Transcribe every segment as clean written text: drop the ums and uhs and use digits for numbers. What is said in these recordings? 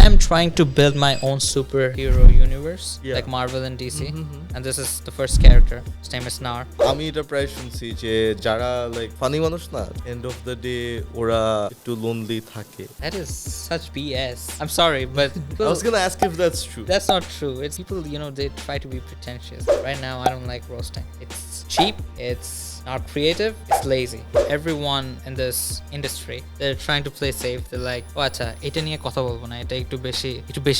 am trying to build my own superhero universe, Yeah. like Marvel and DC, and this is the first character. His name is Nar. আমি এটা প্রায় শুনছি যে যারা like funny মানুষ না end of the day ওরা একটু লোনলি থাকে That is such BS. I'm sorry, but I was gonna ask if that's true. that's not true. It's people, they try to be pretentious. Right now, I don't like roasting. It's cheap. It's not creative. It's lazy. Everyone in this industry, they're trying to play safe. They're like, oh, acha, এটা নিয়ে কথা বলবো না, এটা একটু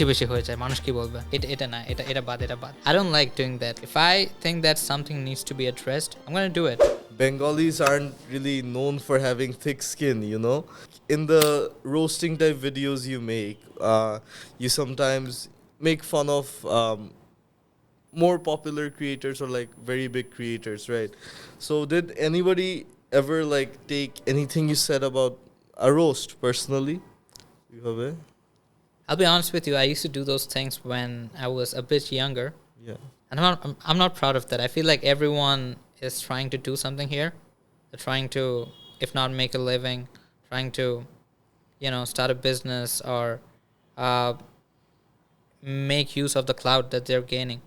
বেশি হয়ে যায়, মানুষ কি বলবে, এটা না, এটা বাদ. I don't like doing that. If I think that something needs to be addressed, I'm gonna do it. Bengalis aren't really known for having thick skin, you know? In the roasting type videos you make, you sometimes make fun of more popular creators or like very big creators, right? So did anybody ever like take anything you said about a roast personally? I'll be honest with you. I used to do those things when I was a bit younger. Yeah. And I'm not proud of that. I feel like everyone is trying to do something here. They're trying to, if not make a living, trying to, start a business or make use of the clout that they're gaining.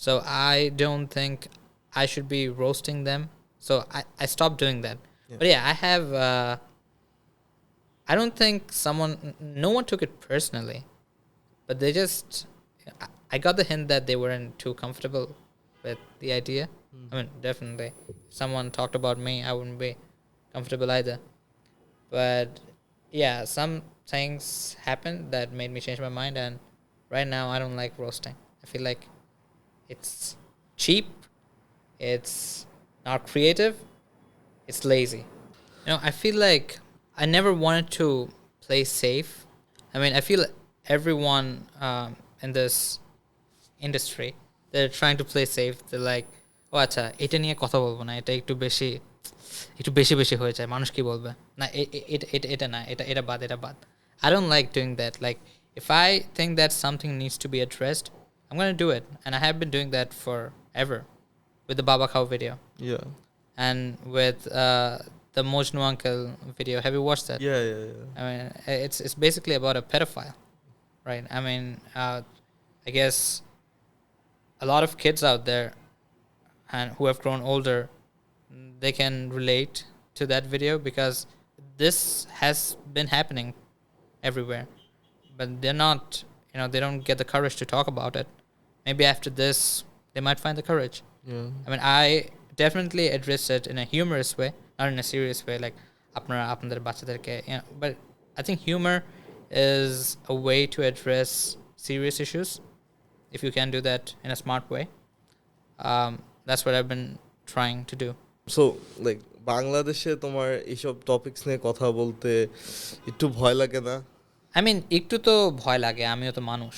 So I don't think I should be roasting them. So I stopped doing that. Yeah. But yeah, I have, I don't think no one took it personally, but they just, I got the hint that they weren't too comfortable with the idea. I mean, definitely, if someone talked about me, I wouldn't be comfortable either. But yeah, some things happened that made me change my mind, and right now I don't like roasting. I feel like it's cheap, it's not creative, it's lazy. I feel like I never wanted to play safe. I mean, I feel everyone in this industry, they're trying to play safe. They're like, oh, acha, এটা নিয়ে কথা বলবো না, এটা একটু বেশি হয়ে যায়, মানুষ কি বলবে, না এটা না, এটা বাদ. I don't like doing that. Like, if I think that something needs to be addressed, I'm gonna do it, and I have been doing that forever with the Baba Khao video. Yeah. And with the Mojnu Uncle video. Have you watched that? Yeah. I mean, it's basically about a pedophile, right? I mean, I guess a lot of kids out there and who have grown older, they can relate to that video because this has been happening everywhere, but they're not, they don't get the courage to talk about it. Maybe after this, they might find the courage. Yeah. I mean, I definitely address it in a humorous way, not in a serious way, like আপনাদের বাচ্চাদেরকে, but I think humor is a way to address serious issues if you can do that in a smart way. That's what I've been trying to do. So, like, বাংলাদেশে তোমার এইসব topics নিয়ে কথা বলতে একটু ভয় লাগে না? I mean, একটু তো ভয় লাগে, আমিও তো মানুষ.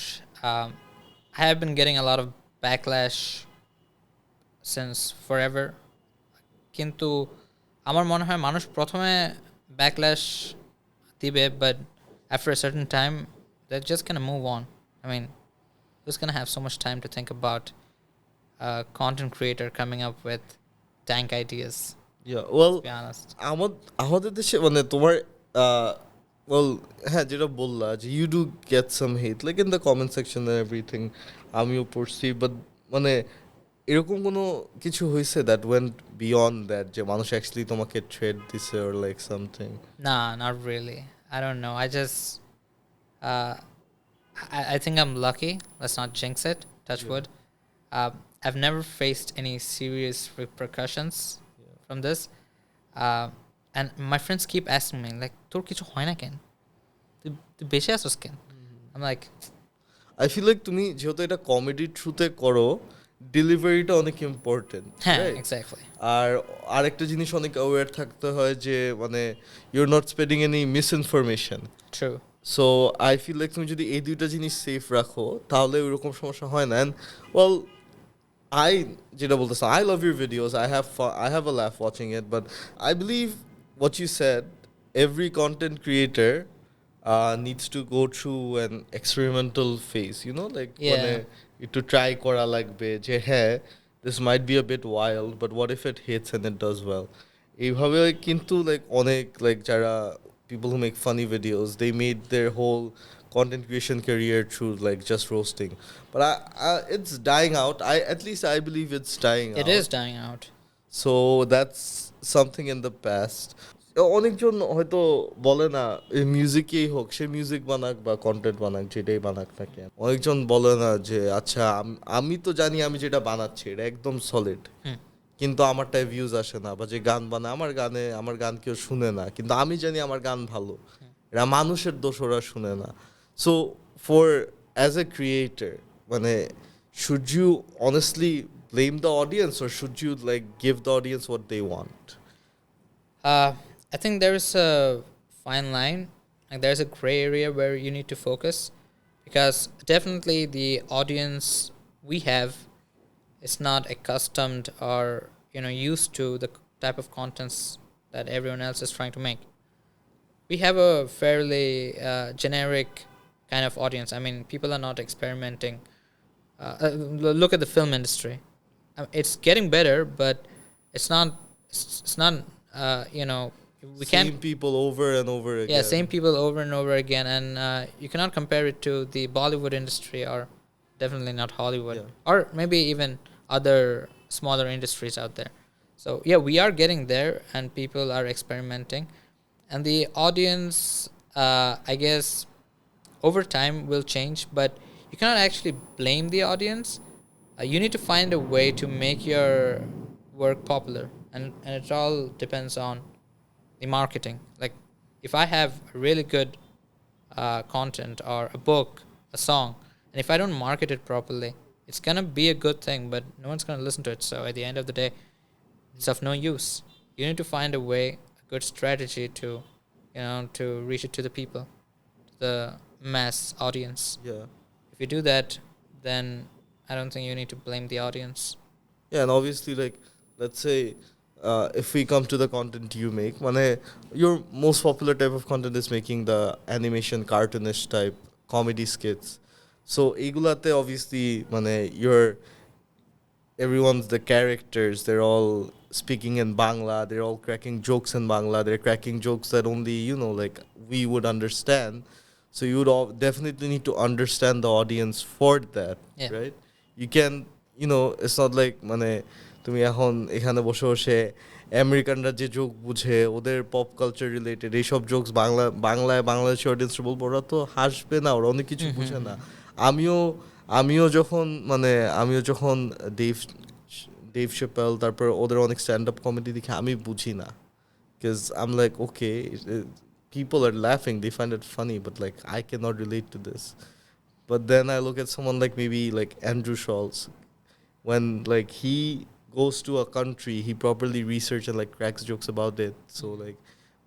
I have been getting a lot of backlash since forever. কিন্তু আমার মনে হয় মানুষ প্রথমে backlash দিবে, but after a certain time they're just gonna move on. I mean, who's gonna have so much time to think about a content creator coming up with dank ideas? Yeah, well, to be honest. আমাদের দেশে মানে তোমার well, হ্যাঁ, যেটা বললা যে you do get some hate like in the comment section and everything, আমিও পড়ছি, but মানে এরকম কোনো কিছু হয়েছে that went beyond that যে মানুষ actually তোমাকে threat দিছে or like something? Nah, not really. I don't know. I just I think I'm lucky. Let's not jinx it. Touch wood. I've never faced any serious repercussions from this. And my friends keep asking me, like, তোর কিছু হয় না কেন? তুই বেঁচে আসোস কেন? I'm like, I feel like তুমি যেহেতু এটা কমেডি থ্রুতে করো, ডেলিভারিটা অনেক ইম্পর্টেন্ট। হ্যাঁ, এক্স্যাক্টলি। আর আরেকটা জিনিস অনেক অ্যাওয়্যার থাকতে হয় যে মানে you're not spreading any misinformation. True. So I feel like তুমি যদি এই দুইটা জিনিস সেফ রাখো তাহলে ওইরকম সমস্যা হয় না। অ্যান্ড ওয়েল যেটা বলতেছে, I love your videos. I have a laugh watching it, but I believe what you said, every content creator needs to go through an experimental phase, like to try kora lagbe je hey, this might be a bit wild, but what if it hits and it does well? এইভাবে কিন্তু like অনেক like যারা people who make funny videos, they made their whole content creation career through like just roasting. But it's dying out. At least I believe it's dying It out. is dying out. So that's something in the past. অনেকজন হয়তো বলে না মিউজিকেই হোক, সে music বানাক বা content বানাক, যেটাই বানাক না কেন, অনেকজন বলে না যে আচ্ছা আমি তো জানি আমি যেটা বানাচ্ছি এটা একদম সলিড, কিন্তু আমারটায় ভিউজ আসে না, বা যে গান বানায় আমার গান কেউ শুনে না, কিন্তু আমি জানি আমার গান ভালো, এরা মানুষের দোষ, ওরা শুনে না। So for as a creator, মানে should you honestly blame the audience, or should you like give the audience what they want? I think there's a fine line, like there's a gray area where you need to focus, because definitely the audience we have is not accustomed or used to the type of contents that everyone else is trying to make. We have a fairly generic kind of audience. I mean, people are not experimenting. Look at the film industry. It's getting better, but it's not. It's not. We can't. Same people over and over again. Yeah, same people over and over again, and you cannot compare it to the Bollywood industry, or definitely not Hollywood, or maybe even other smaller industries out there. So yeah, we are getting there, and people are experimenting, and the audience, I guess, over time will change, but you cannot actually blame the audience. You need to find a way to make your work popular, and it all depends on the marketing. Like, if I have really good content or a book, a song, and if I don't market it properly, it's gonna be a good thing, but no one's gonna listen to it. So at the end of the day, it's of no use. You need to find a way, a good strategy to to reach it to the people, to the mass audience. Yeah. If you do that, then I don't think you need to blame the audience. Yeah, and obviously, like, let's say, if we come to the content you make, your most popular type of content is making the animation cartoonist type comedy skits. So egulate obviously everyone's the characters, they're all speaking in Bangla, they're all cracking jokes in Bangla, they're cracking jokes that only like we would understand. So you would definitely need to understand the audience for that. Yeah. Right? You can, it's not like তুমি এখন এখানে বসে বসে আমেরিকানরা যে joke বুঝে, ওদের pop culture related এইসব জোকস বাংলাদেশি অডিয়েন্স বলবো, ওরা তো হাসবে না, ওরা অনেক কিছু বুঝে না। আমিও যখন ডেভ শেপেল, তারপর ওদের অনেক স্ট্যান্ড আপ কমেডি দেখে আমি বুঝি না, because I am like okay, people are laughing, they find it funny, but like I cannot relate to this. But then I look at someone like maybe like Andrew Schultz, when like he goes to a country, he properly researches and like cracks jokes about it. So like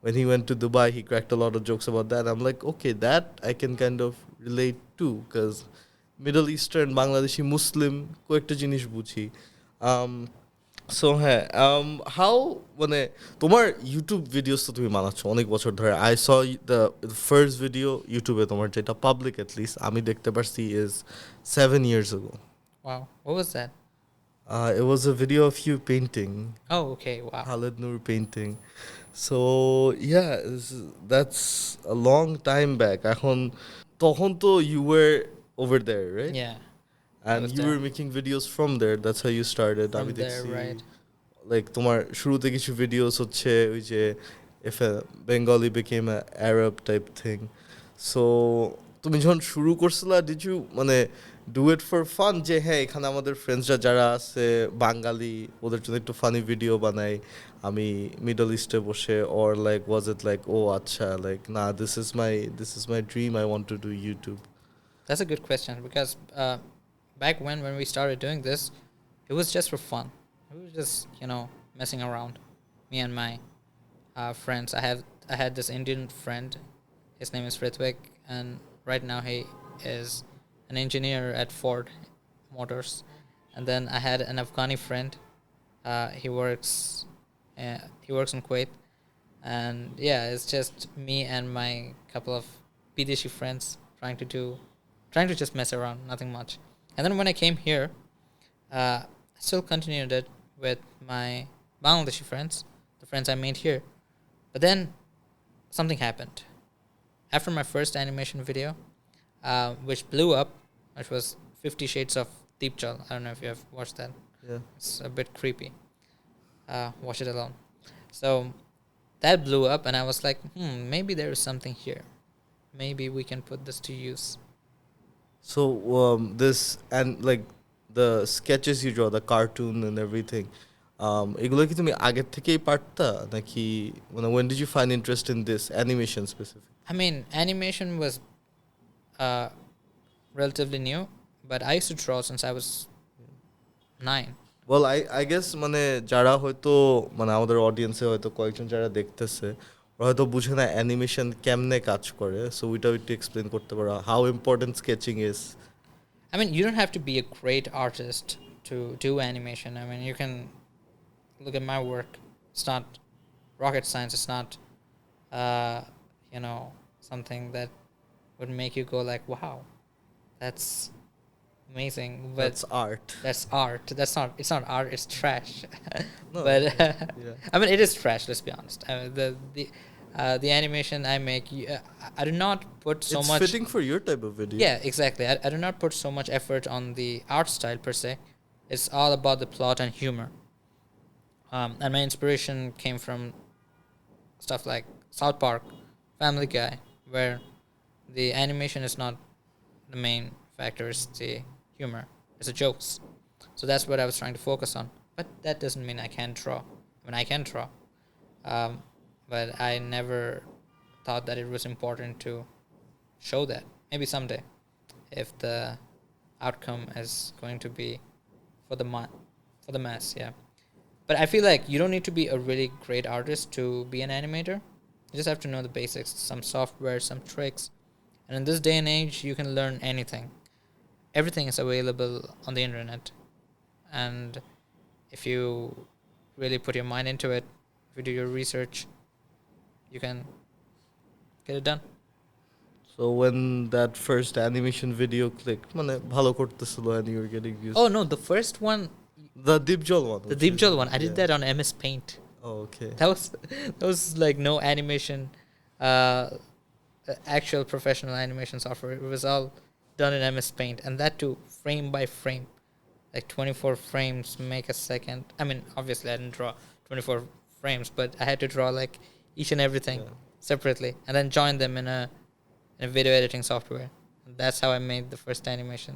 when he went to Dubai, he cracked a lot of jokes about that. I'm like, okay, that I can kind of relate to, because Middle Eastern, Bangladeshi, Muslim, কয়েকটা জিনিস বুঝি। So হ্যাঁ, how তোমার YouTube videos তো তুমি বানাচ্ছ অনেক বছর ধরে। I saw the first video ইউটিউবে তোমার, যেটা পাবলিক অ্যাটলিস্ট আমি দেখতে পারছি, is 7 years ago. Wow, what was that? It was a video of you painting. Oh, okay, wow. Khaled Nur painting. So yeah, that's a long time back. তখন তো you were over there, right? Yeah. And you were making videos from there. That's how you started. From there, right. Like তোমার শুরুতে কিছু videos হচ্ছে ওই যে if a Bengali became an Arab type thing. So তুমি যখন শুরু করছিলা, did you do it for fun, যে হ্যাঁ এখানে আমাদের ফ্রেন্ডসরা যারা আছে বাঙালি, ওদের জন্য একটু ফানি ভিডিও বানাই আমি মিডল ইস্টে বসে, or like was it like, oh acha, like nah, this is my dream, I want to do YouTube? That's a good question, because back when we started doing this, it was just for fun. It was just messing around, me and my friends. I had this Indian friend, his name is Ritvik, and right now he is an engineer at Ford Motors. And then I had an Afghani friend, he works in Kuwait, and yeah, it's just me and my couple of Bideshi friends trying to just mess around, nothing much. And then when I came here, I still continued it with my Bangladeshi friends, the friends I made here. But then something happened. After my first animation video, which blew up, which was 50 Shades of Deep Jal. I don't know if you have watched that. Yeah. It's a bit creepy. Watch it alone. So that blew up, and I was like, maybe there is something here. Maybe we can put this to use. So this and like the sketches you draw, the cartoon and everything. এগুলো কি তুমি আগের থেকেই পারতা নাকি মানে when did you find interest in this animation specific? I mean, animation was uh, relatively new, but I used to draw since I was 9. Well, I guess মানে যারা হয়তো মানে আমাদের অডিয়েন্সে হয়তো কয়েকজন যারা দেখতেছে ওরা হয়তো বুঝে না অ্যানিমেশন কেমনে কাজ করে, সো ওইটা একটু এক্সপ্লেন করতে পারো how important sketching is. I mean, you don't have to be a great artist to do animation. I mean, you can look at my work. It's not rocket science. It's not, something that would make you go like, wow, that's amazing. But That's art. That's art. That's not. It's not art. It's trash. No, But yeah. I mean, it is trash. Let's be honest. I mean, the animation I make, I do not put so It's much. fitting for your type of video. Yeah, exactly. I do not put so much effort on the art style per se. It's all about the plot and humor. And my inspiration came from stuff like South Park, Family Guy, where the animation is not the main factor, it's the humor, it's the jokes. So that's what I was trying to focus on. But that doesn't mean I can't draw. I mean, I can draw. But I never thought that it was important to show that. Maybe someday, if the outcome is going to be for the mass, yeah. But I feel like you don't need to be a really great artist to be an animator. You just have to know the basics, some software, some tricks. And in this day and age, you can learn anything. Everything is available on the internet. And if you really put your mind into it, if you do your research, you can get it done. So when that first animation video clicked, মানে ভালো করতেছিল and you were getting views. Oh no, the first one, The Deep Jal one. the Deep Jal one, I did that on MS Paint. Oh, okay. That was like no animation, actual professional animation software. It was all done in MS Paint, and that too frame by frame, like 24 frames make a second. I mean, obviously I didn't draw 24 frames, but I had to draw like each and everything separately, and then join them in a video editing software. And that's how I made the first animation.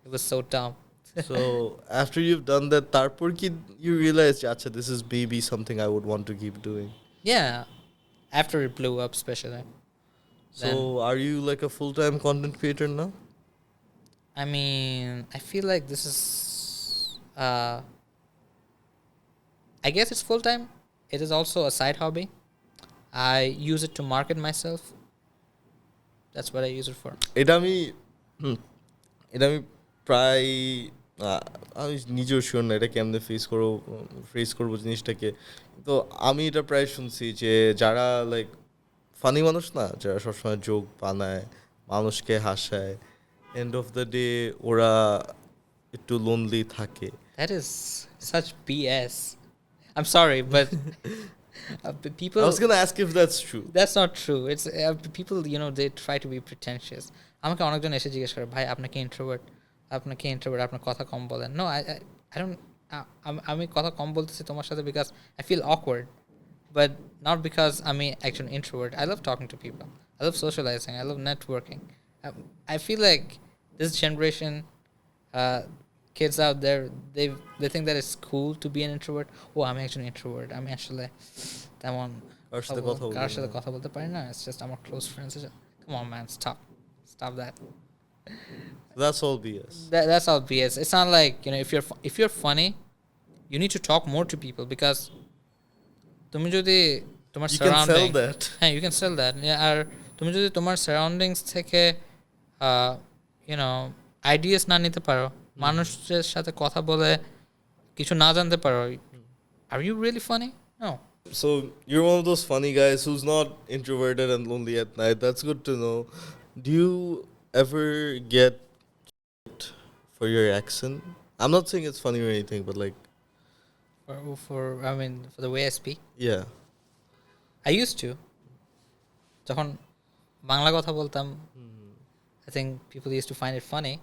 It was so dumb. So after you've done that, তারপর কি you realized, acha, this is maybe something I would want to keep doing? Yeah, after it blew up, especially. So are you like a full-time content creator now? I mean, I feel like this is, I guess it's full time. It is also a side hobby. I use it to market myself. That's what I use it for. এটা আমি প্রায় আমি নিজেও sure না এটা কেমনে face করবো জিনিসটাকে, তো আমি এটা প্রায় শুনছি যে যারা লাইক ফানি মানুষ না, যারা সবসময় জোক বানায়, মানুষকে হাসায়, এন্ড অফ দ্য ডে ওরা একটু লোনলি থাকে. That is such BS. I'm sorry, but people. I was gonna ask if that's true. That's not true. It's people, they try to be pretentious. আমাকে অনেকজন এসে জিজ্ঞেস করে, ভাই আপনি কি ইন্ট্রোভার্ট, আপনার কথা কম বলেন. No, I don't. আমি কথা কম বলতেছি তোমার সাথে because I feel awkward, but not because আমি একজন introvert. I love talking to people. I love socializing. I love networking. I feel like this generation, kids out there, they think that it's cool to be an introvert. Oh, I'm actually an introvert. I'm actually তেমন কার সাথে কথা বলতে পারি না. It's just আমার close friends. Come on, man, stop that. That's all BS. That's all BS. It's not like, if you're funny, you need to talk more to people because তুমি যদি তোমার সারাউন্ডিং, হ্যাঁ, you can sell that. আর তুমি যদি তোমার surroundings থেকে ideas না নিতে পারো, মানুষের সাথে কথা বলে কিছু না জানতে পারো, are you really funny? No. So you're one of those funny guys who's not introverted and lonely at night. That's good to know. Do you ever get for your accent? I'm not saying it's funny or anything, but like for the way I speak. Yeah. I used to. যখন বাংলা কথা বলতাম, I I think people used to find it funny.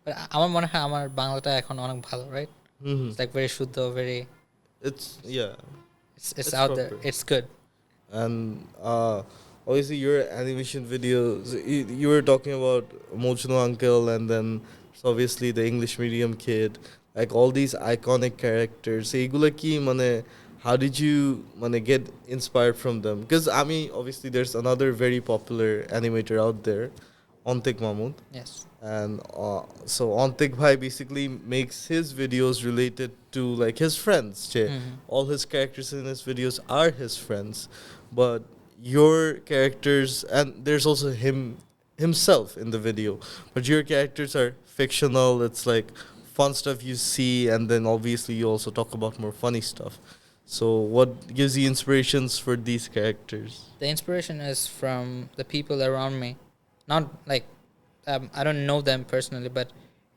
But আমার মনে হয় আমার বাংলাটা এখন অনেক ভালো, right? Mm-hmm. It's like very শুদ্ধ, very It's yeah, it's it's out there. proper. It's good. And obviously your animation videos. You were talking about Mochino Uncle, and then obviously the English medium kid. Like all these iconic characters. Eigula ki mane. How did you get inspired from them? Because I mean, obviously there's another very popular animator out there, Ontik Mahmood. Yes. And so Ontik Bhai basically makes his videos related to like his friends. Mhm. All his characters in his videos are his friends, but your characters, and there's also himself in the video, but your characters are fictional. It's like fun stuff you see, and then obviously you also talk about more funny stuff. So what gives you inspirations for these characters? The inspiration is from the people around me, not like I don't know them personally, but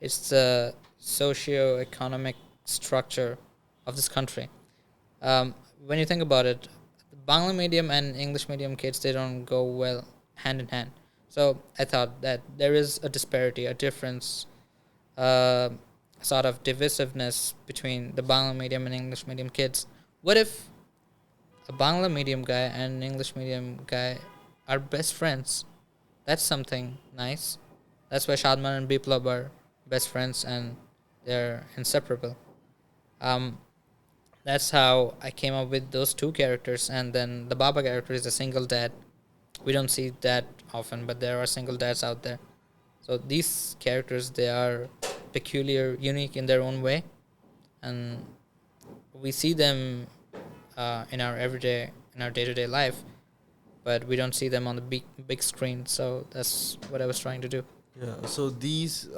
it's the socio-economic structure of this country. When you think about it, Bangla medium and English medium kids, they don't go well hand in hand. So I thought that there is a disparity, a difference, sort of divisiveness between the Bangla medium and English medium kids. What if a Bangla medium guy and an English medium guy are best friends? That's something nice. That's why Shadman and Biplab are best friends and they're inseparable. That's how I came up with those two characters. And then the Baba character is a single dad. We don't see that often, but there are single dads out there. So these characters, they are peculiar, unique in their own way. And we see them in our everyday, in our day-to-day life, but we don't see them on the big screen. So that's what I was trying to do. Yeah. So these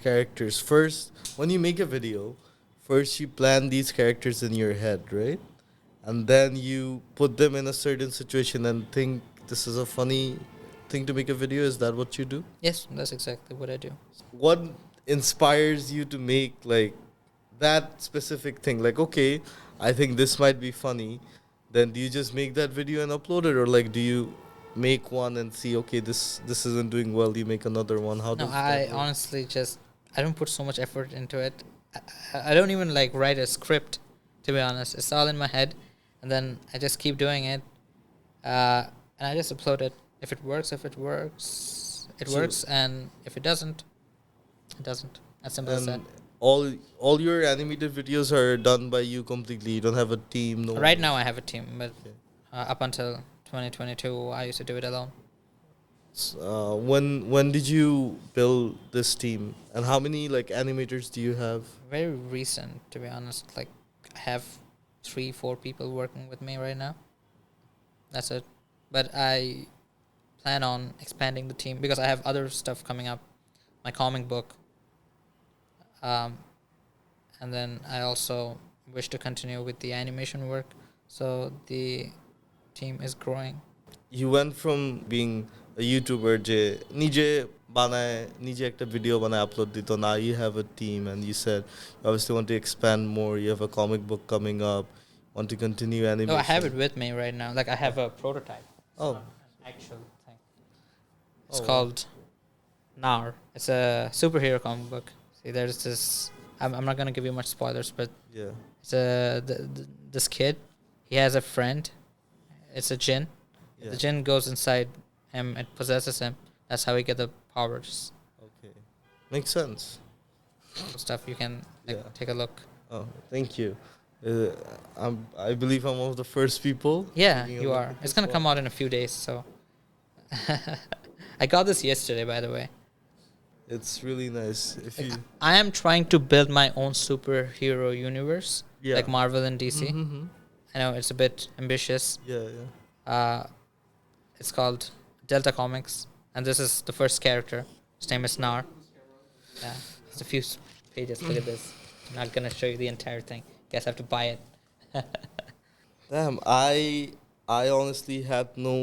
characters, first, when you make a video, first you plan these characters in your head, right? And then you put them in a certain situation and think this is a funny thing to make a video. Is that what you do? Yes, that's exactly what I do. What inspires you to make like that specific thing? Like, okay, I think this might be funny. Then do you just make that video and upload it, or like do you make one and see, okay, this isn't doing well, you make another one? How No, does I that work? honestly just I don't put so much effort into it. I don't even like write a script, to be honest. It's all in my head, and then I just keep doing it, and I just upload it. If it works, it So- works, and if it doesn't, it doesn't. As simple as that. And all your animated videos are done by you completely. You don't have a team. No. Right now, I have a team, but Okay. up until 2022, I used to do it alone. When did you build this team, and how many like animators do you have? Very recent, to be honest. Like I have 3-4 people working with me right now. That's it. But I plan on expanding the team because I have other stuff coming up, my comic book. And then I also wish to continue with the animation work. So the team is growing. You went from being a YouTuber যে নিজে বানায় নিজে একটা video বানায় upload দিত, now you have a team and you said you obviously want to expand more, you have a comic book coming up, want to continue animation. No, I have it with me right now. Like I have a prototype. It's Oh. not an actual thing. It's Oh, wow. called Nar. It's a superhero comic book. See, there's this. I'm not gonna give you much spoilers, but Yeah. it's this kid. He has a friend. It's a jinn. Yeah. The jinn goes inside him. It possesses him. That's how he get the powers. Okay. Makes sense. Stuff you can like Yeah. take a look. Oh, thank you. I believe I'm one of the first people. Yeah, taking a you look are. at It's this gonna one. come out in a few days. So I got this yesterday, by the way. It's really nice. If you I am trying to build my own superhero universe, Yeah. like Marvel and DC. Mhm. I know it's a bit ambitious. Yeah, yeah. It's called Delta Comics, and this is the first character. His name is Nar. Yeah, it's a few pages. Look at this. I'm not gonna show you the entire thing. Guess I have to buy it. Damn, I honestly had no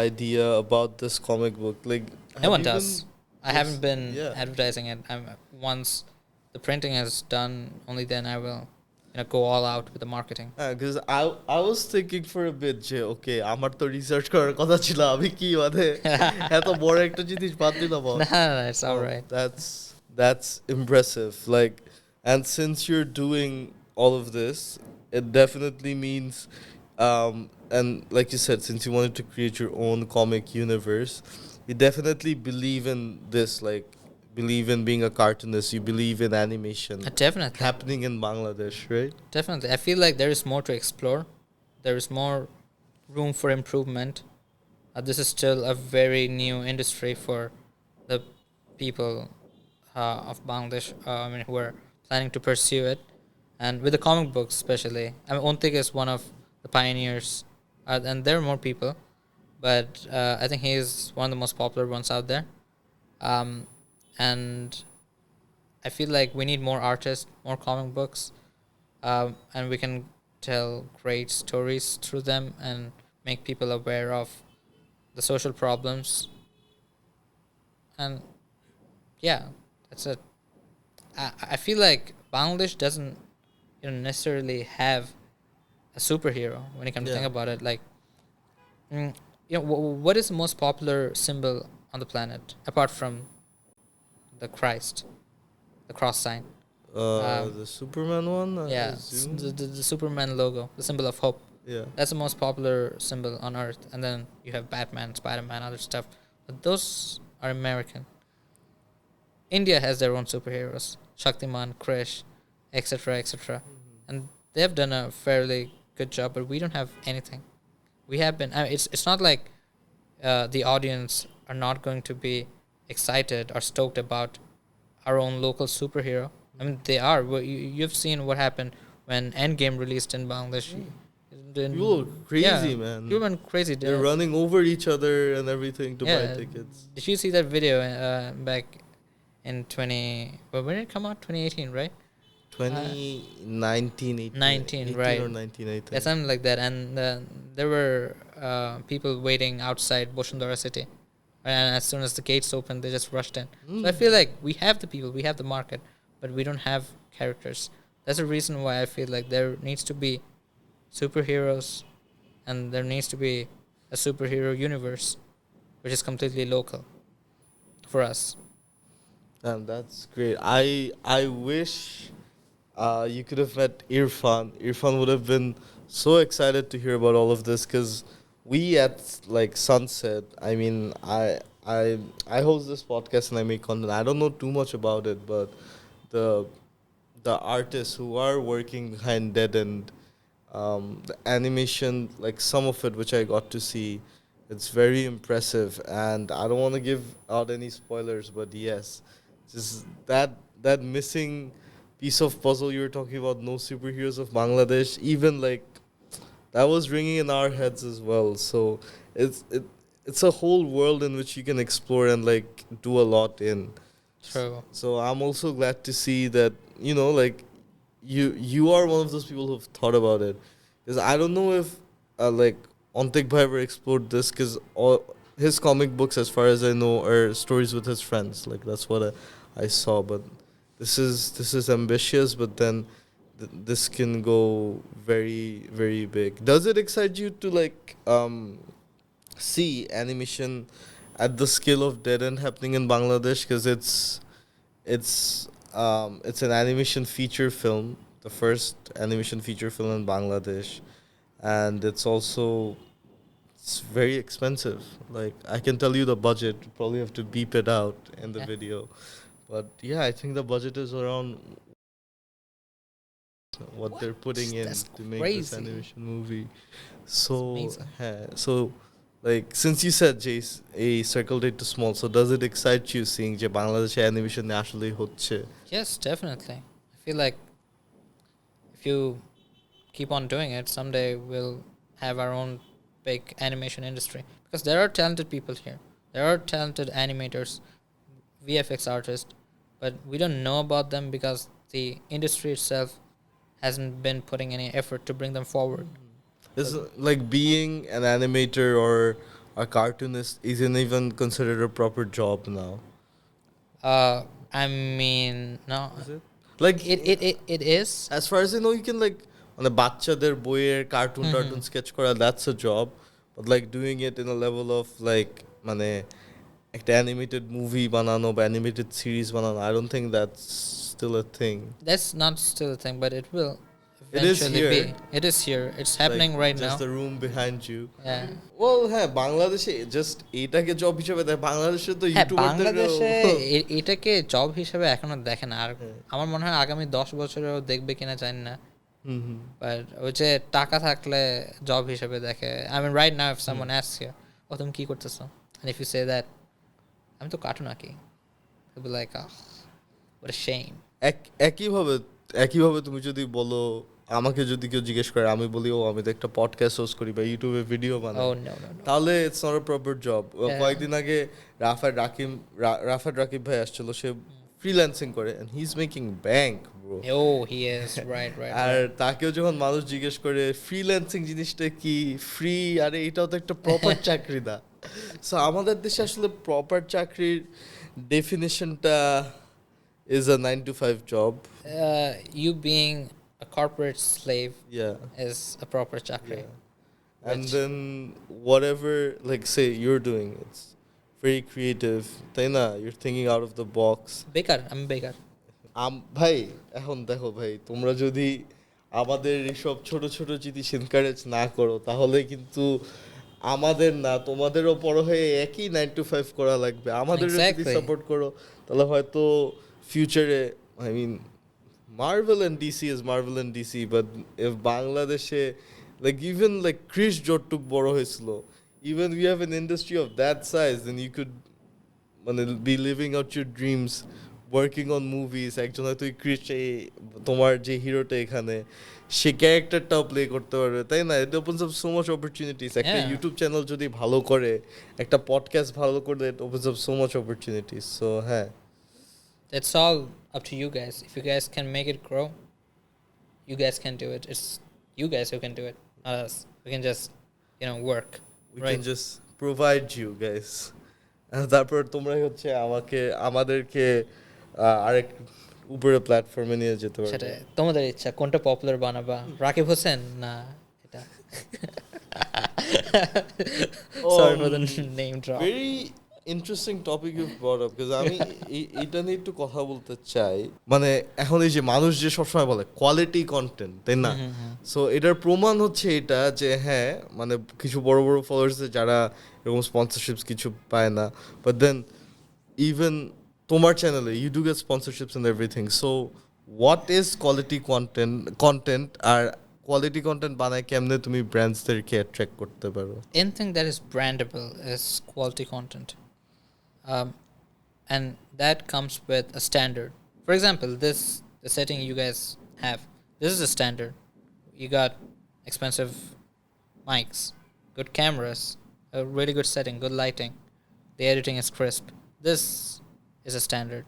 idea about this comic book. Like No have one you does. I haven't been yeah. advertising it. Once the printing is done, only then I will. go all out with the marketing. Because I was thinking for a bit যে ওকে আমার তো research করার কথা ছিল আমি কি মানে এত বড় একটা জিনিস বাদ দিলাম No, it's all right. That's impressive. Like, and since you're doing all of this, it definitely means, and like you said, since you wanted to create your own comic universe, you definitely believe in this. Like, believe in being a cartoonist. You believe in animation Definitely. happening in Bangladesh, right? Definitely. I feel like there is more to explore. There is more room for improvement. This is still a very new industry for the people of Bangladesh, who are planning to pursue it. And with the comic books, especially, Ontik is one of the pioneers, and there are more people, but I think he is one of the most popular ones out there. And I feel like we need more artists, more comic books, and we can tell great stories through them and make people aware of the social problems. And yeah, that's it. I feel like Bangladesh doesn't necessarily have a superhero when you come to Yeah. think about it. Like, what is the most popular symbol on the planet apart from the Christ, the cross sign? The Superman one. I Yeah, assume? the Superman logo, the symbol of hope. Yeah. That's the most popular symbol on Earth. And then you have Batman, Spider-Man, other stuff. But those are American. India has their own superheroes, Shaktiman, Krish, etc., etc., and they have done a fairly good job. But we don't have anything. We have been. It's not like the audience are not going to be excited or stoked about our own local superhero. I mean, they are. You've seen what happened when Endgame released in Bangladesh. People were crazy, man. People went crazy. They're running over each other and everything to buy Yeah. tickets. Did you see that video back in 20? Well, when did it come out? 2018, right? 2019, 18, 19, 18 right. or 19, I think. Yeah, something like that. And there were people waiting outside Boshundara City. And as soon as the gates opened, they just rushed in. So I feel like we have the people, we have the market, but we don't have characters. That's the reason why I feel like there needs to be superheroes and there needs to be a superhero universe which is completely local for us. And that's great. I wish you could have met Irfan. Irfan would have been so excited to hear about all of this because we at like Sunset. I mean, I host this podcast and I make content. I don't know too much about it, but the artists who are working behind Dead End, the animation, like some of it which I got to see, it's very impressive. And I don't want to give out any spoilers, but yes, just that missing piece of puzzle you were talking about, no superheroes of Bangladesh, even like that was ringing in our heads as well. So it's a whole world in which you can explore and like do a lot in. True. So I'm also glad to see that like you are one of those people who've thought about it, because I don't know if like Ontik Bhai ever explored this, because all his comic books, as far as I know, are stories with his friends. Like that's what I saw, but this is ambitious, but then this can go very, very big. Does it excite you to like see animation at the scale of Dead End happening in Bangladesh? Because it's an animation feature film, the first animation feature film in Bangladesh, and it's very expensive. Like I can tell you the budget. You probably have to beep it out in the video, but yeah, I think the budget is around what they're putting in That's to make this crazy. animation movie. So, amazing. so like since you said Jace, a circle date to small, so does it excite you seeing যে বাংলাদেশে animation আসলে হচ্ছে? Yes, definitely. I feel like if you keep on doing it, someday we'll have our own big animation industry, because there are talented people here. There are talented animators, VFX artists, but we don't know about them because the industry itself hasn't been putting any effort to bring them forward. It's like being an animator or a cartoonist isn't even considered a proper job now. I mean, no. Is it? Like it is. as far as I know, you can like মানে বাচ্চাদের বইয়ের cartoon sketch করা, that's a job, but like doing it in a level of like মানে একটা animated movie বানানো বা animated series বানানো, I don't think that's still a thing. That's not still a thing, but it will It is eventually here. be. It is here. It's happening Like, right just now. the room behind you. Yeah. Well, হ্যাঁ বাংলাদেশে just এটাকে job হিসেবে দেয়, বাংলাদেশে তো হ্যাঁ, ইউটিউবারদের বাংলাদেশে এটাকে জব হিসেবে এখনো দেখে না। আর আমার মনে হয় আগামী 10 বছরেও দেখবে কিনা জানি না। বাট ওই যে টাকা থাকলে জব হিসেবে দেখে। I mean right now if someone asks you, ও তুমি কি করতেছো? And if you say that, আমি তো কার্টুন আঁকি, they'll be like, oh, what a shame. একইভাবে তুমি যদি বলো, আমাকে যদি কেউ জিজ্ঞেস করে, আমি বলি ও আমি তো একটা পডকাস্ট হোস্ট করি বা ইউটিউবে ভিডিও বানাই, Oh no. তাহলে it's not a proper job. কয়েকদিন আগে রাফাত রাকিব ভাই আসছিল, সে ফ্রিল্যান্সিং করে and he's making bank bro. Oh, he is right. আর তাকেও যখন মানুষ জিজ্ঞেস করে ফ্রিল্যান্সিং জিনিসটা কি, ফ্রি, আরে এটাও তো একটা প্রপার চাকরি না। সো আমাদের দেশে আসলে প্রপার চাকরির ডেফিনিশনটা is a 9 to 5 job. You being a corporate slave Yeah. is a proper chakra. Yeah. And then whatever, like say you're doing, it's very creative. তাই না? You're thinking out of the box. আমি বেকার। ভাই এখন দেখো ভাই, তোমরা যদি আমাদের এইসব ছোট ছোট জিনিস এনকারেজ না করো, তাহলে কিন্তু আমাদের না তোমাদেরও বড় হয়ে একই 9 to 5 করা লাগবে। আমাদের যদি সাপোর্ট করো, তাহলে হয়তো ফিউচারে, I mean Marvel and DC is Marvel and DC, but if বাংলাদেশে like even like Chris যতটুক বড় হয়েছিল, even we have an industry of that size, then you could মানে be living out your dreams, working on movies. একজন হয়তো Chris, তোমার যে হিরোটা এখানে, সে ক্যারেক্টারটাও প্লে করতে পারবে, তাই না? ইট opens up so much opportunities. একটা ইউটিউব চ্যানেল যদি ভালো করে, একটা পডকাস্ট ভালো করে, it opens up so much opportunities. So হ্যাঁ, it's all up to you guys. If you guys can make it grow, you guys can do it. It's you guys who can do it, not us. We can just work. we can just provide you guys. তারপর তোমরাই হচ্ছে আমাদেরকে আরেক উপরে প্ল্যাটফর্মে নিয়ে যেতে পারবে। সেটা তোমাদের ইচ্ছা, কোনটা পপুলার বানাবা, রাকিব হোসেন না এটা। Sorry for the name drop. Very interesting topic you brought up, because আমি এটা নিয়ে একটু কথা বলতে চাই। মানে এখন এই যে মানুষ যে সবসময় বলে কোয়ালিটি কন্টেন্ট, তাই না? সো এটার প্রমাণ হচ্ছে এটা যে হ্যাঁ, মানে কিছু বড় বড় ফলোয়ার্স যারা এরকম স্পন্সরশিপস কিছু পায় না, বাট দেন ইভেন তোমার চ্যানেলে you do get sponsorships and everything. So what is quality content আর কোয়ালিটি কন্টেন্ট বানায় কেমনে তুমি ব্র্যান্ডসদেরকে অ্যাট্রাক্ট করতে পারো? Anything that is brandable is quality content. And that comes with a standard. For example, the setting you guys have, this is a standard. You got expensive mics, good cameras, a really good setting, good lighting. The editing is crisp. This is a standard.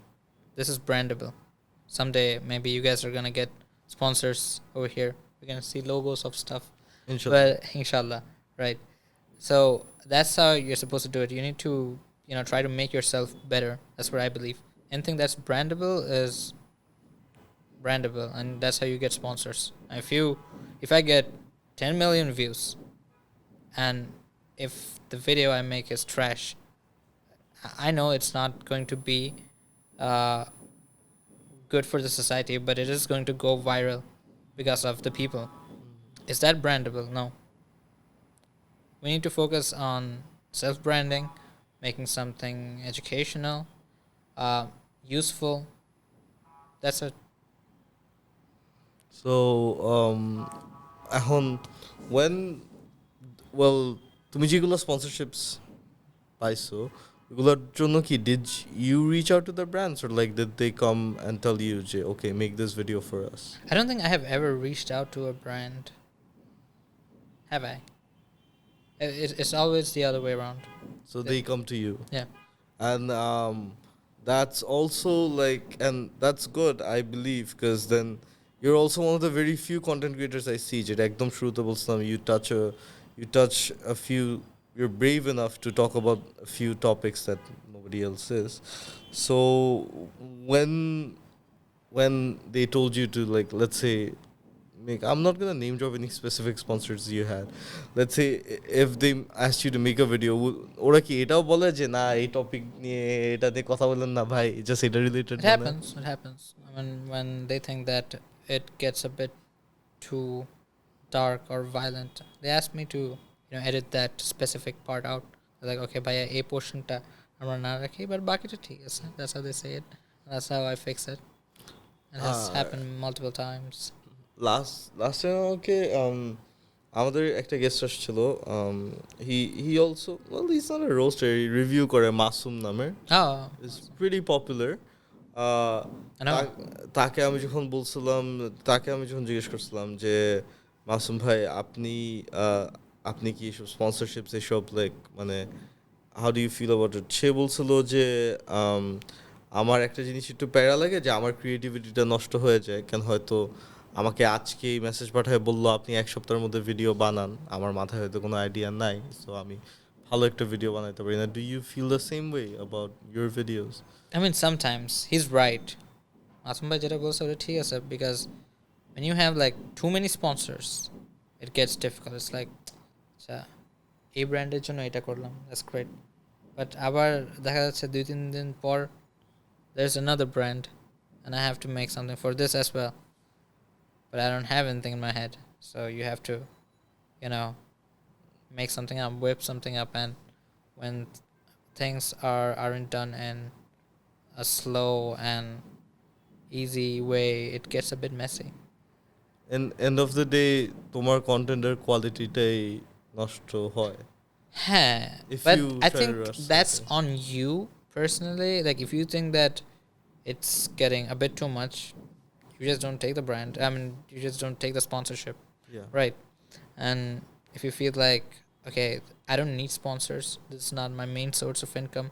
This is brandable. Someday, maybe you guys are gonna get sponsors over here. We're gonna see logos of stuff. Inshallah. Well, inshallah, right? So that's how you're supposed to do it. You need to try to make yourself better. That's what I believe. Anything that's brandable is brandable, and that's how you get sponsors. If I get 10 million views, and if the video I make is trash, I know it's not going to be good for the society, but it is going to go viral because of the people. Is that brandable? No. We need to focus on self-branding, making something educational, useful. That's it. So এখন তুমি যেগুলো স্পন্সরশিপস পাইছো, এগুলোর জন্য কি did you reach out to the brands, or like did they come and tell you যে okay make this video for us? I don't think I have ever reached out to a brand. Have I? It's always the other way around. So they come to you. Yeah. And that's also like, and that's good, I believe, because then you're also one of the very few content creators I see যেটা একদম শুরুতে বলছিলাম, you touch a few, you're brave enough to talk about a few topics that nobody else is. So when when they told you to, like, let's say, make, I'm not gonna name drop any specific sponsors you had. Let's say if they asked you to make a video, ওরা কি এটাও বলে যে না এই topic নিয়ে এটা নিয়ে কথা বলেন না ভাই, জাস্ট এটা related It happens. It happens. I mean, when they think that it gets a bit too dark or violent, they ask me to edit that specific part out. They're like, okay, ভাইয়া এই পোর্শনটা আমরা না রাখি, but বাকিটা ঠিক আছে. That's how they say it. And that's how I fix it. It has happened multiple times. Last time আমাকে আমাদের একটা গেস্ট আসছিল, he also, well is not a roaster, review করে মাসুম নামের, ইজ প্রিটি পপুলার। তাকে আমি যখন জিজ্ঞেস করছিলাম যে মাসুম ভাই আপনি কি এসব স্পন্সরশিপস এসব লাইক মানে how do you feel about it, সে বলছিল যে আমার একটা জিনিস একটু প্যারা লাগে যে আমার ক্রিয়েটিভিটিটা নষ্ট হয়ে যায়, কেন হয়তো আমাকে আজকে এই মেসেজ পাঠায় বললো আপনি এক সপ্তাহের মধ্যে ভিডিও বানান, আমার মাথায় হয়তো কোনো আইডিয়া নাই, সো আমি ভালো একটা ভিডিও বানাইতে পারি না। Do you feel the same way about your videos? I mean, sometimes he's right. Asum bhai jeta bolche ota thik ache, because when you have like too many sponsors, it gets difficult. It's like, acha ei brand er jonno eta korlam, that's great, but abar dekha jacche 2-3 din por there's another brand and I have to make something for this as well, but I don't have anything in my head, so you have to make something up, whip something up, and when things aren't done in a slow and easy way, it gets a bit messy. End of the day তোমার কন্টেন্টের কোয়ালিটিটাই নষ্ট হয়। But I think that's on you personally. Like, if you think that it's getting a bit too much, you just don't take the brand. I mean, you just don't take the sponsorship. Yeah. Right. And if you feel like, okay, I don't need sponsors, this is not my main source of income,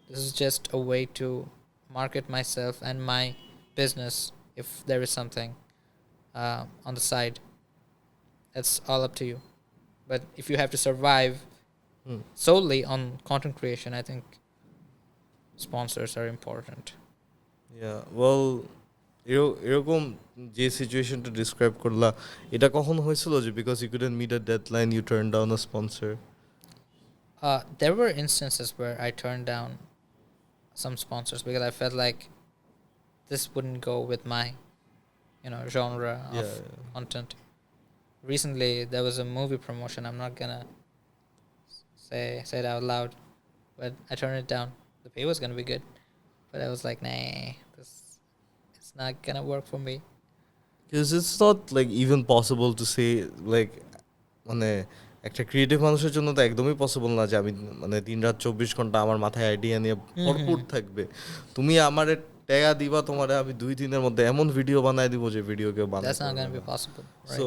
this is just a way to market myself and my business, if there is something on the side, it's all up to you. But if you have to survive solely on content creation, I think sponsors are important. Yeah, well, এরকম যে সিচুয়েশনটা describe করলা, এটা কখন হয়েছিল যে because you couldn't meet a deadline you turn down a sponsor? There were instances where I turned down some sponsors because I felt like this wouldn't go with my genre of content. Recently there was a movie promotion, I'm not gonna say it out loud, but I turned it down. The pay was gonna be good, but I was like, nah, it's not gonna work for me. Because it's not like even possible to say like মানে একটা creative মানুষের জন্য তো একদমই possible না যে আমি মানে দিনরাত 24 ঘন্টা আমার মাথায় আইডিয়া নিয়ে ভরপুর থাকবে। তুমি আমারে টাকা দিবা, তোমারে আমি 2 দিনের মধ্যে এমন ভিডিও বানায় দিব যে ভিডিও কেউ বানায়। That's not gonna be possible, right? So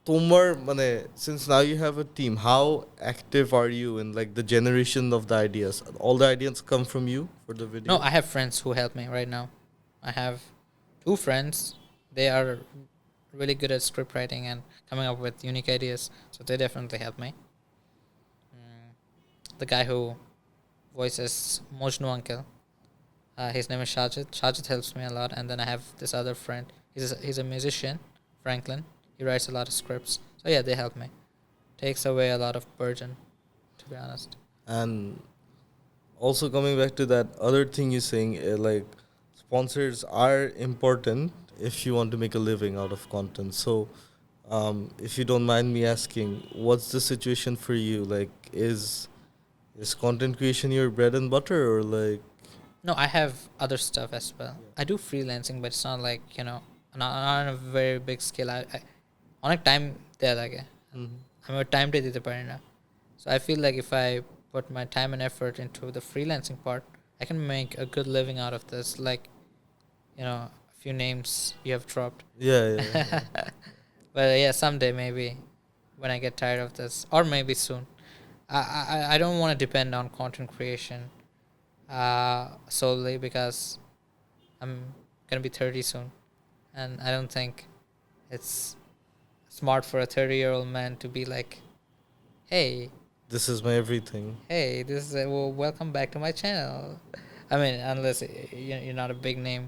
তোমার মানে since now you have a team, how active are you in like the generation of the ideas? All the ideas come from you for the video? No, I have friends who help me right now. I have 2 friends. They are really good at script writing and coming up with unique ideas, so they definitely help me. The guy who voices Mojnu uncle, his name is Shajid helps me a lot. And then I have this other friend, he's a musician, Franklin. He writes a lot of scripts, so yeah, they help me. Takes away a lot of burden, to be honest. And also coming back to that other thing you're saying, like sponsors are important if you want to make a living out of content. So if you don't mind me asking, what's the situation for you? Like, is content creation your bread and butter, or like? No, I have other stuff as well. I do freelancing, but it's not like not on a very big scale. I অনেক time দেয়া লাগে, আমি ওর টাইমটাই দিতে পারি না। So I feel like if I put my time and effort into the freelancing part, I can make a good living out of this. Like, a few names you have dropped. Yeah. But yeah, someday maybe, when I get tired of this, or maybe soon. I don't want to depend on content creation solely, because I'm gonna be 30 soon, and I don't think it's smart for a 30-year-old man to be like, hey, this is my everything. Hey, this is welcome back to my channel. I mean, unless you're not a big name.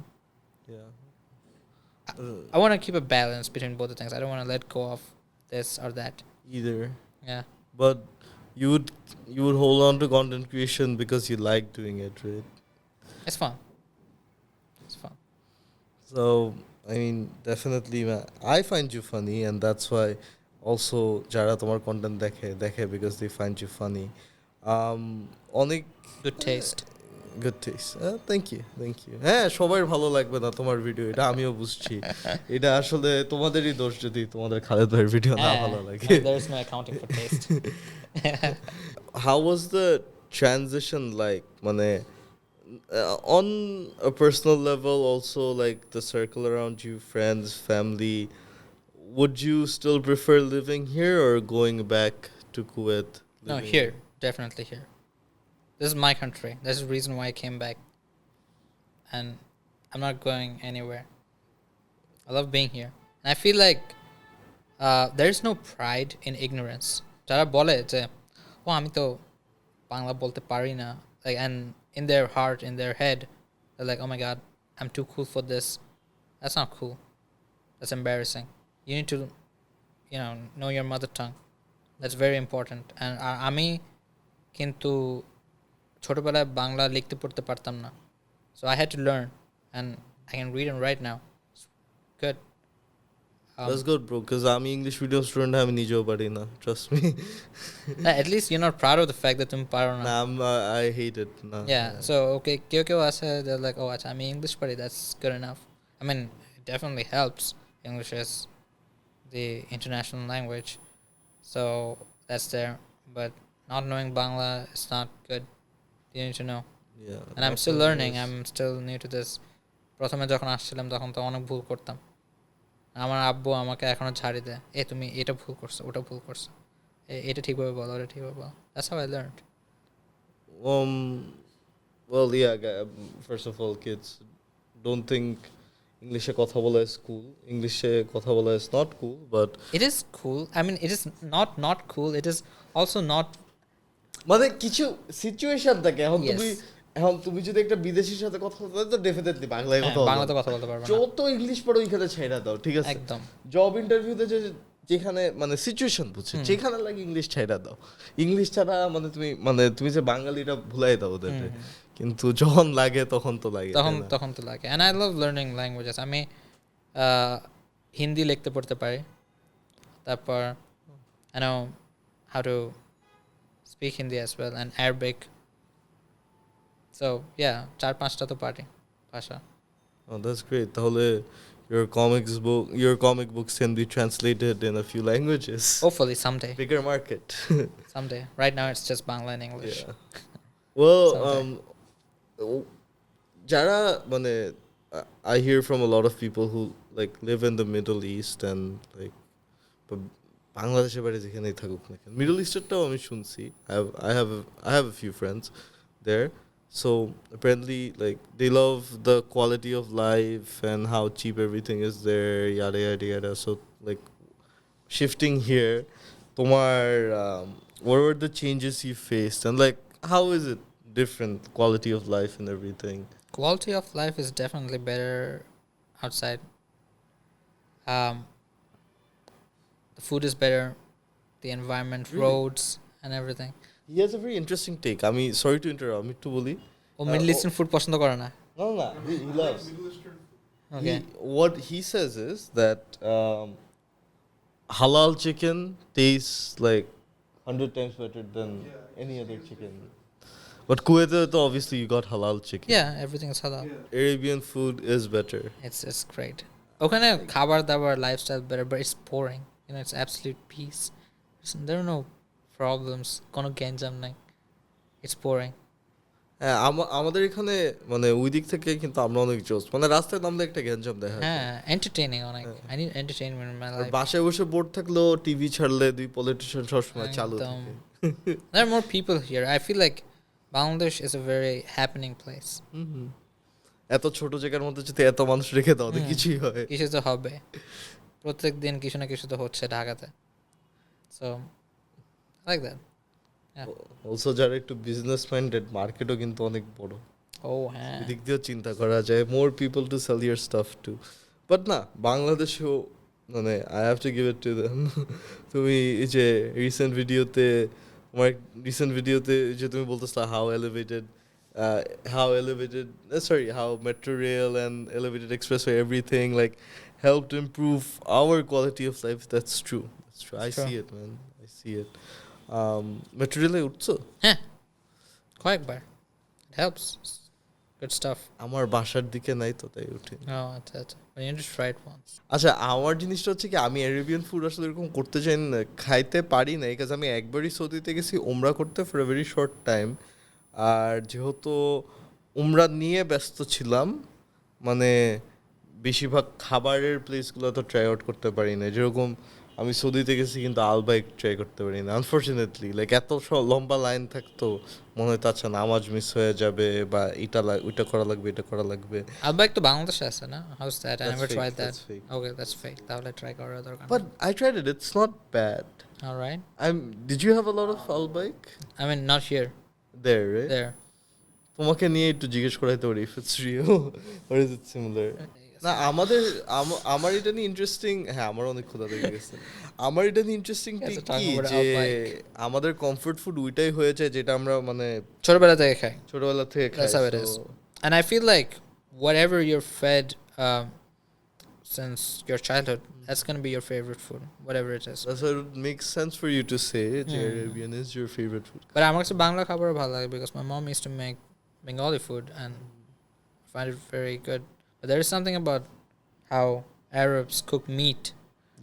Yeah. I want to keep a balance between both the things. I don't want to let go of this or that. Either. Yeah. But you would hold on to content creation because you like doing it, right? It's fun. It's fun. So I mean, definitely, I find you funny, and that's why also যারা তোমার content দেখে because they find you funny. অনেক Good taste. Good taste thank you হ্যাঁ সবার ভালো লাগবে না তোমার ভিডিও, এটা আমিও বুঝছি। এটা আসলে তোমাদেরই দোষ যদি তোমাদের খালেদ ভাইয়ের ভিডিও না ভালো লাগে। There's no accounting for taste. How was the transition like? মানে on a personal level also, like the circle around you, friends, family, would you still prefer living here or going back to Kuwait? No, here. Definitely here. This is my country. This is the reason why I came back. And I'm not going anywhere. I love being here. And I feel like there's no pride in ignorance. যারা বলে যে ও আমি তো বাংলা বলতে পারি না, like, and in their heart, in their head, they're like, oh my god, I'm too cool for this. That's not cool. That's embarrassing. You need to, know your mother tongue. That's very important. And আমি কিন্তু ছোটবেলায় বাংলা লিখতে পড়তে পারতাম না, so I had to learn, and I can read and write now. It's good. That's good, bro, because I'm English video student, আমি নিজেও পারি না, trust me. At least you're not proud of the fact that তুমি পারো না. I hate it. Yeah, so okay, কেউ আছে, they're like, oh আচ্ছা আমি English পারি, that's good enough. I mean, it definitely helps. English is the international language, so that's there, but not knowing Bangla is not good. You need to know. Yeah. And I'm still learning. I'm still new to this. প্রথমে যখন আসছিলাম তখন তো অনেক ভুল করতাম। আমার আব্বু আমাকে এখনো ঝাড়ি দেয়, তুমি এটা ভুল করছো, ওটা ভুল করছো, এটা ঠিকভাবে বলো, ওটা ঠিকভাবে বলো। That's how I learned. Well, yeah, first of all, kids, don't think English কথা বলা is cool. English কথা বলা is not cool, but it is cool. I mean, it is not cool. It is also not. মানে কিছু situation থাকে। এখন তুমি যদি একটা বিদেশির সাথে কথা বলতে তো ডেফিনেটলি বাংলায় বাংলাতে কথা বলতে পারবে না। যত ইংলিশ পড়ো ওইখানে ছেড়ে দাও, ঠিক আছে? একদম। জব ইন্টারভিউতে যেখানে মানে সিচুয়েশন বুঝছে যেখানে লাগে ইংলিশ ছেড়ে দাও। ইংলিশ ছাড়া তুমি যে বাঙালিটা ভুলাই দাও ওদের, কিন্তু যখন লাগে তখন তো লাগে, তখন তো লাগে। And I love learning languages. আমি হিন্দি লিখতে পড়তে পারি, তারপর I know how to speak Hindi as well, and Arabic. So yeah, 4-5টা তো পারি ভাষা। Oh, that's great. তাহলে your comic books can be translated in a few languages. Hopefully someday. Bigger market. Someday. Right now it's just Bangla and English. Yeah. Well, যারা মানে I hear from a lot of people who like live in the Middle East and like বাংলাদেশের বাইরে যেখানেই থাকুক না কেন, middle ইস্টারটাও আমি শুনছি। I have a few friends there. So apparently, like, they love the quality of life and how cheap everything is there, yada yada yada. So like, shifting here, tomar, what were the changes you faced, and like, how is it different, quality of life and everything? Quality of life is definitely better outside. The food is better, the environment, Really? roads, and everything. He has a very interesting take. I mean, sorry to interrupt, আমি একটু বলি। ও middle eastern food পছন্দ করে না? No, he loves. Okay. What he says is that halal chicken tastes like 100 times better than any other chicken. But Kuwait, obviously, you got halal chicken. Yeah, everything is halal. Arabian food is better. It's great. ওখানে খাবার দাবার lifestyle better, but it's boring. It's absolute peace. There are no problems. কোনো গ্যাঞ্জাম নাই. It's boring. হ্যাঁ, আমাদের এখানে মানে ওই দিক থেকে কিন্তু আমরা অনেক জোস, মানে রাস্তায় নামলে একটা গ্যাঞ্জাম দেখা যায়। হ্যাঁ, এন্টারটেইনিং অনেক। I need entertainment in my life. বাসায় বসে বোর থাকলেও টিভি ছাড়লে দুই পলিটিশিয়ান সবসময় চালু থাকে। There are more people here. I feel like Bangladesh is a very happening place. এত ছোট জায়গার মধ্যে যদি এত মানুষ রেখে দাও তো কিছুই হয়, কিছু তো হবে। প্রত্যেক দিন কিছু না কিছু তো হচ্ছে ঢাকাতে। So I like that. Yeah. Also যারা একটু বিজনেস মাইন্ডেড, মার্কেটও কিন্তু অনেক বড়। Oh হ্যাঁ, এদিক দিয়েও চিন্তা করা যায়, more people to sell your stuff too. But না বাংলাদেশেও মানে I have to give it to them তুমি এই যে রিসেন্ট ভিডিওতে যে তুমি বলতেছিলা how metro rail and elevated expressway everything like helped improve our quality of life. That's true. I Sure. see it, man. I see it. Metro rail উঠছো? হ্যাঁ, কয়েকবার। It helps. Good stuff. আমার বাসার দিকে নাই তো তাই উঠি। Oh, আচ্ছা আচ্ছা। But you just try it once. আচ্ছা আমার জিনিসটা হচ্ছে কি আমি অ্যারেবিয়ান ফুড আসলে এরকম করতে চাই না, খাইতে পারি না, বিকজ আমি একবারই সৌদিতে গেছি উমরা করতে for a very short time. আর যেহেতু উমরা নিয়ে ব্যস্ত ছিলাম মানে বেশিরভাগ খাবারের প্লেসগুলো তো ট্রাই আউট করতে পারি না। যেরকম আমি সৌদিতে গেছি কিন্তু আলবাইক ট্রাই করতে পারি না আনফর্চুনেটলি। লাইক এত লম্বা লাইন থাকতো মনে হতো আচ্ছা নামাজ মিস হয়ে যাবে বা ওইটা করা লাগবে এটা করা লাগবে। আলবাইক তো বাংলাদেশে আছে না? How's that? I That's never fake, tried that. that's fake. Okay, that's fake. তাহলে ট্রাই করার দরকার But I tried it. It's not bad. All right. Did you have a lot of Albike? I mean, not here. There, right? There. তোমাকে নিয়ে একটু জিজ্ঞেস করাইতে পারি if it's real or is it similar? না আমার এটা নিয়ে ইন্টারেস্টিং, হ্যাঁ আমার অনেক ক্ষুধা লেগে গেছে। আমার এটা নিয়ে ইন্টারেস্টিং Yes, কি talking about যে Albike. আমাদের কমফোর্ট ফুড ওইটাই হয়ে যায় যেটা আমরা মানে ছোটবেলা থেকে খাই। ছোটবেলা থেকে খাই। That's how it is. And I feel like whatever you're fed since your childhood, that's going to be your favorite food, whatever it is. That's why it makes sense for you to say যে Arabian is your favorite food. But আমার কাছে বাংলা খাবার ভালো লাগে because my mom used to make Bengali food and I find it very good. But there is something about how Arabs cook meat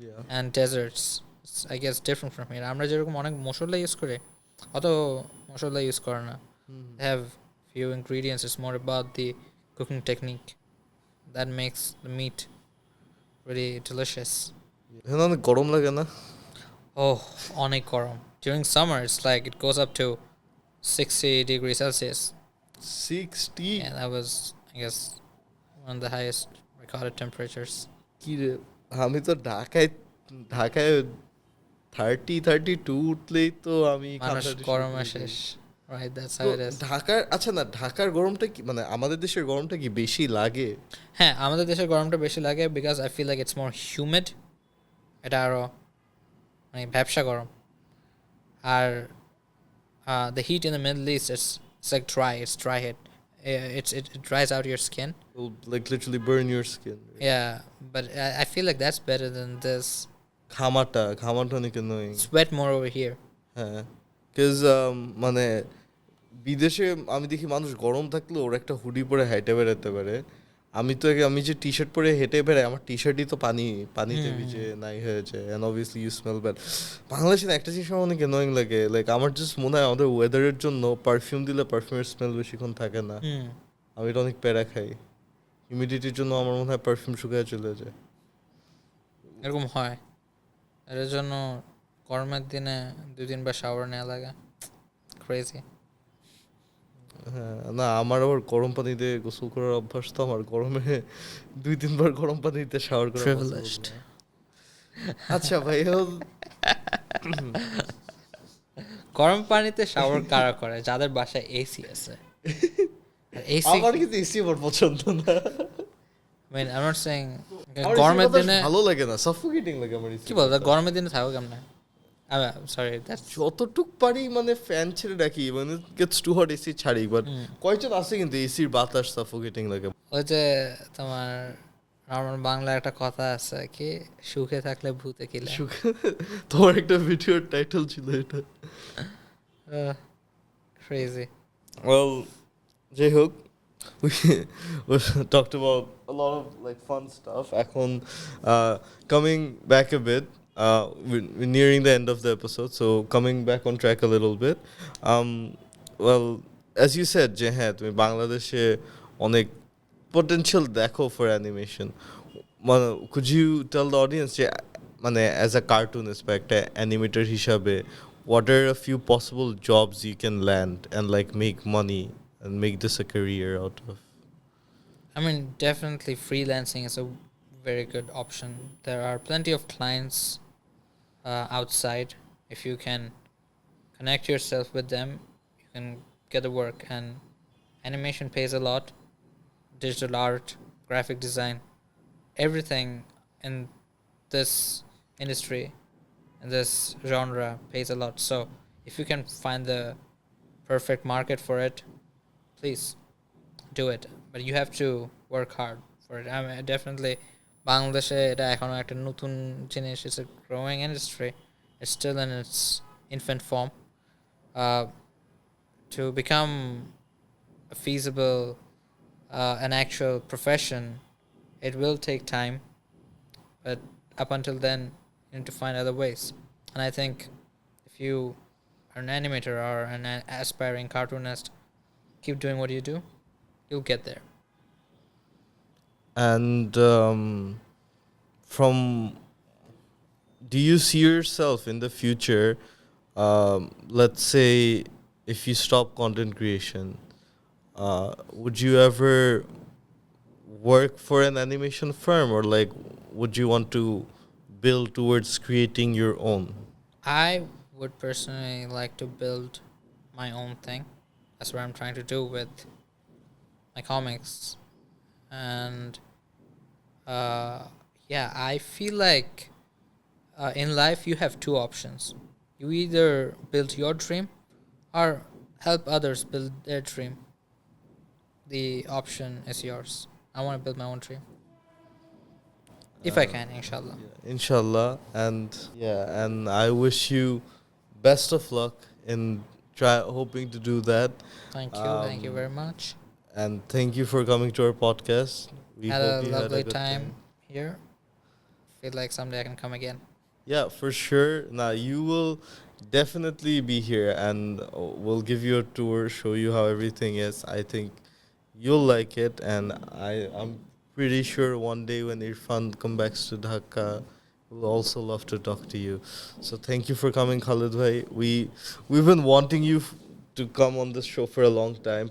Yeah. and desserts. It's, I guess different from here. আমরা যেরকম অনেক মশলা use করি অত মশলা use করে না। They have few ingredients. It's more about the cooking technique that makes the meat really delicious. এখানে অনেক গরম লাগে না? Oh, অনেক গরম. During summer, it's like it goes up to 60 degrees Celsius. 60? Yeah, that was, I guess, one of the highest recorded temperatures. কি রে আমি তো ঢাকায় 32 উঠলেই তো আমি মানুষ গরমে শেষ। Right, that's how it is. ঢাকার আচ্ছা না ঢাকার গরমটা কি মানে আমাদের দেশের গরমটা কি বেশি লাগে? হ্যাঁ, আমাদের দেশের গরমটা বেশি লাগে because I feel like it's more humid. এটা আরো মানে ব্যবসা গরম। আর the heat in the Middle East, it's like dry. It's dry heat. It dries out your skin. It'll like literally burn your skin. Yeah, but I feel like that's better than this. ঘামাটা অনেক annoying. Sweat more over here. হ্যাঁ because মানে বিদেশে আমি দেখি মানুষ গরম থাকলে ওর একটা হুডি পরে হেঁটে বেড়াতে পারে। আমি যে টি শার্ট পরে হেঁটে বেড়াই আমার টি শার্টই তো পানিতে ভিজে নাই হয়ে যায় and obviously you smell bad. বাংলাদেশে একটা জিনিস আমার অনেক annoying লাগে লাইক আমার জাস্ট মনে হয় আমাদের ওয়েদারের জন্য পারফিউম দিলে পারফিউমের স্মেল বেশিক্ষণ থাকে না। আমি এটা অনেক প্যারা খাই। হিউমিডিটির জন্য আমার মনে হয় পারফিউম শুকিয়ে চলে যায়। এরকম হয়। এর জন্য গরমের দিনে 2-3 বার শাওয়ার নেওয়া লাগে। ক্রেজি। হ্যাঁ না আমার আবার গরম পানিতে গোসল করার অভ্যাস তো আমার গরমে 2-3 বার গরম পানিতে শাওয়ার করা Privileged. আচ্ছা ভাই গরম পানিতে শাওয়ার কারা করে? যাদের বাসায় এসি আছে। এসি আমার কিন্তু এসি আমার পছন্দ না। I mean, I'm not saying গরমের দিনে ভালো লাগে না, সাফোকেটিং লাগে আমার এসি। কি বলতো গরমের দিনে থাকো কেমনে? সরি দ্যাটস যতটুক পারি মানে ফ্যান ছেড়ে রাখি মানে গেটস টু হট এসি ছাড়ি বাট কয়েকজন আছে কিন্তু এসির বাতাস সাফোকেটিং লাগে। ওই যে তোমার আমার বাংলা একটা কথা আছে কি সুখে থাকলে ভূতে কিলে। তোমার একটা ভিডিওর টাইটেল ছিল এটা। Crazy. Well, যাই হোক we talked about a lot of like fun stuff. এখন coming back a bit, we're nearing the end of the episode, so coming back on track a little bit. Well, as you said, যে হ্যাঁ তুমি বাংলাদেশে অনেক potential দেখো for animation. Could you tell the audience যে মানে as a cartoonist বা একটা animator হিসাবে what are a few possible jobs you can land and like make money and make this a career out of? I mean, definitely freelancing is a very good option. There are plenty of clients outside. If you can connect yourself with them, you can get the work. And animation pays a lot. Digital art, graphic design, everything in this industry, in this genre, pays a lot. So if you can find the perfect market for it, please do it. But you have to work hard for it. I mean, definitely বাংলাদেশে এটা এখনো একটা নতুন জিনিস. It's a growing industry. It's still in its infant form. Uh, to become a feasible, an actual profession, it will take time. But up until then, you need to find other ways. And I think if you are an animator or an aspiring cartoonist, keep doing what you do, you'll get there. And from do you see yourself in the future, let's say if you stop content creation, would you ever work for an animation firm, or like would you want to build towards creating your own? I would personally like to build my own thing. That's what I'm trying to do with my comics. And yeah, I feel like in life you have two options. You either build your dream or help others build their dream. The option is yours. I want to build my own dream. If I can, inshallah. Inshallah. And yeah, and I wish you best of luck in hoping to do that. Thank you very much. And thank you for coming to our podcast. We Had hope a you lovely had a good time here. Feel like someday I can come again. Yeah, for sure. Now you will definitely be here, and we'll give you a tour, show you how everything is. I think you'll like it, and I'm pretty sure one day when Irfan comes back to Dhaka, we'll also love to talk to you. So thank you for coming, Khaled bhai. We've been wanting you to come on this show for a long time.